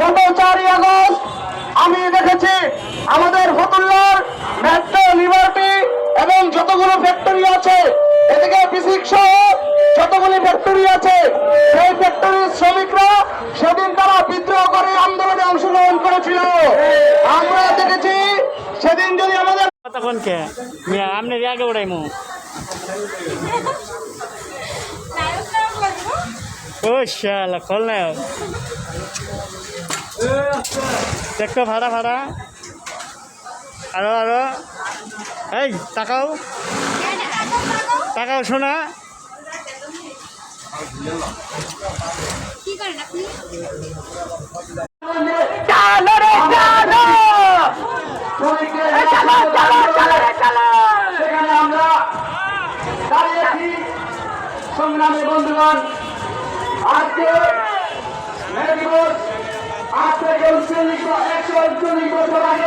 গত 4ই আগস্ট আমি দেখেছি আমাদের ফতুল্লার মেট্রো লিবার্টি এবং যতগুলো ফ্যাক্টরি আছে, এদিকে বিসিক সহ যতগুলি ফ্যাক্টরি আছে, সেই ফ্যাক্টরির শ্রমিকরা সেদিন তারা বিদ্রোহ করে আন্দোলনে অংশগ্রহণ করেছিল। আমরা দেখেছি সেদিন যদি আমাদের কতক্ষণকে আপনি আগে উড়াইমু ও শালা খোল না দেখতো ভাড়া ভাড়া আরো আরো এই তাকাও তাকাও শোনা কি করেন আপনি? চালো রে চালো, চালো চালো চালো রে চালো। সেখানে আমরা দাঁড়িয়েছি সংগ্রামী বন্ধুগণ। আজকে মে দিবস আজ থেকে 139 বছর আগে